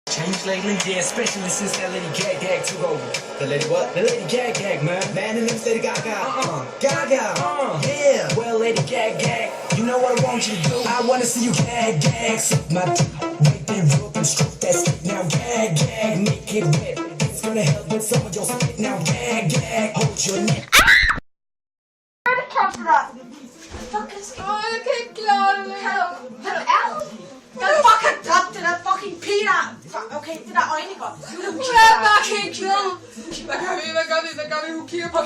Change lately, yeah, especially since that Lady Gag took over. The lady what? The Lady Gag, man. Man, the name's Lady Gaga. Gaga. Yeah. Well, Lady Gag, you know what I want you to do? I wanna see you gag. Suck my dick, right there, rub and stroke that stick. Now gag, make it wet. It's gonna help with some of your spit. Now gag, hold your neck. Jeg kan ikke klare det. Hvad er du? Jeg fuck har dræbt det der fucking pige der. Okay, det der øjne godt. Jeg er bare ikke klare. Hvad gør vi? Hun kigger på mig.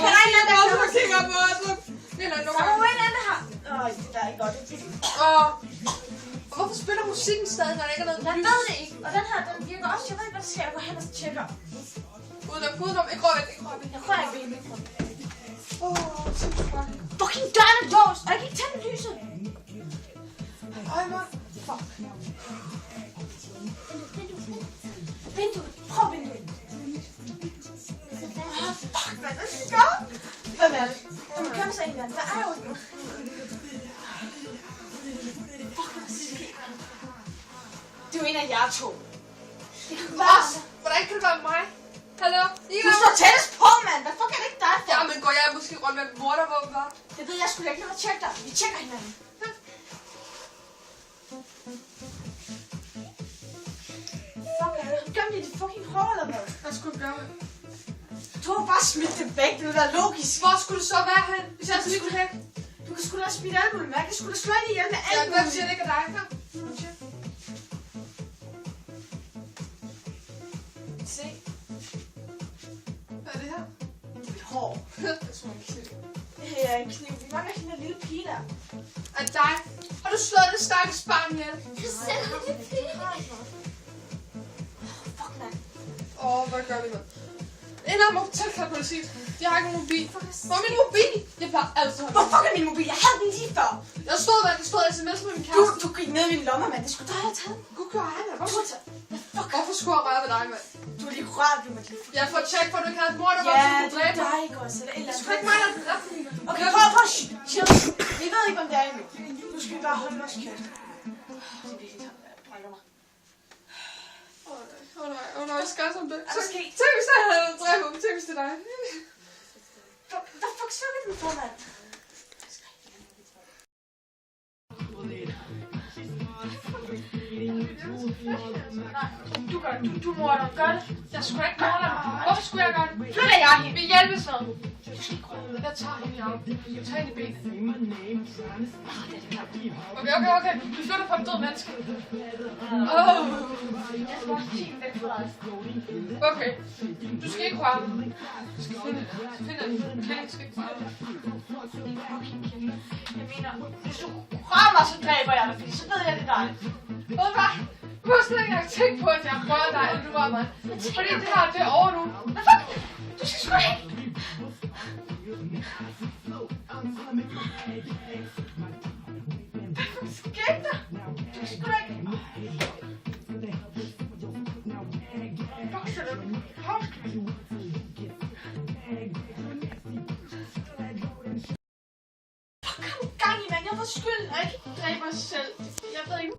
Hun kigger på os. Så må en anden her. Det der er ikke godt. Og hvorfor spiller musikken stadig, når der ikke er noget lys? Jeg ved det ikke. Og den her, den virker også. Jeg ved ikke, hvad der sker. Jeg går hen og tjekker. Udenom. Ikke røg. Jeg rører ikke ved mikroen. Fucking døren er låst. Og jeg kan ikke tænde lyset. Øj, mor. Fuck. Vinduet. Prøv vinduet. Fuck, hvad der sker? Hvem er det? Der må komme sig en eller anden. Der er jo ikke noget. Fuck, hvad der sker? Det er jo en af jer to. Det kan være. Hvordan kan det være mig? Hallo? Du står tættest på, mand. Hvad fuck er det ikke dig for? Ja, men går jeg måske rundt med mordervåben, hva'? Det ved jeg sgu da ikke. Jeg har tjekket dig. Vi tjekker hinanden. Fuck, er det? Gøm det i dit fucking hår, eller hvad? Hvad skulle jeg gøre med? Du har bare smidt det væk. Det vil være logisk. Hvor skulle det så være hen? Hvis jeg skulle det væk? Du kan sgu da smide alt muligt mærke. Jeg skulle da slå ind ihjel med alt Ja, muligt. hvem siger det ikke er dig? Kom. Se. Hvad er det her? Mit hår. Jeg tror ikke se det. Det her er en kniv. Vi mangler hende en lille pige der. Er det dig? Har du slået det stakkels barn ihjel? Jeg selv har det pige. Fuck, mand. Hvad gør vi nu? Inden må tilkalde politiet. De har ikke nogen mobil. Hvor er min mobil? Det er bare altid. Hvor fuck er min mobil? Jeg havde den lige før. Der stod sms med min kæreste. Du gik ned i min lommer, mand. Det skulle dig have taget. Gud gør jeg det. Hvorfor skulle jeg røre ved dig, mand? Du er lige rørt ved mig. Jeg får tjek for, at du ikke havde et mor, der var Ja, sådan det dræbe. er dig, ikke også? Eller et eller Det andet. skulle ikke mig, der dræbte hende. Okay, prøv. Chill. Vi ved ikke, om det er endnu. Nu skal vi bare holde os kæft. Det er virkelig tabt. Brækker mig. Nej, jeg skal som det. Er der sket? Tænk, hvis jeg havde dræbt ham. Tænk, hvis det er dig. Hvad fuck slukker den på, mand? Du gør det. Du morder. Gør det. Jeg skulle ikke morder mig. Hvorfor skulle jeg gøre det? Flytter jeg hende. Vi hjælpes med. Du skal ikke røre. Jeg tager hende i armen. Jeg tager hende i benet. Okay. Vi flytter fra et død menneske. Jeg skal også kigge væk fra dig. Okay. Du skal ikke røre mig. Du skal finde en kæld. Du skal ikke røre mig. Jeg mener, hvis du rører mig, så dræber jeg dig, fordi så ved jeg, det er dig. Ved du hvad? Du har slet ikke engang tænkt på, at jeg rører dig, eller du rører mig. Fordi det her, det er over nu. Hvad fuck? Du skal sgu ikke. Hvad skete der? Du skal sgu ikke. Fuck, så er det. Fuck, har du gang i, mand? Jeg var skyld, og ikke dræbe mig selv. Jeg ved ikke.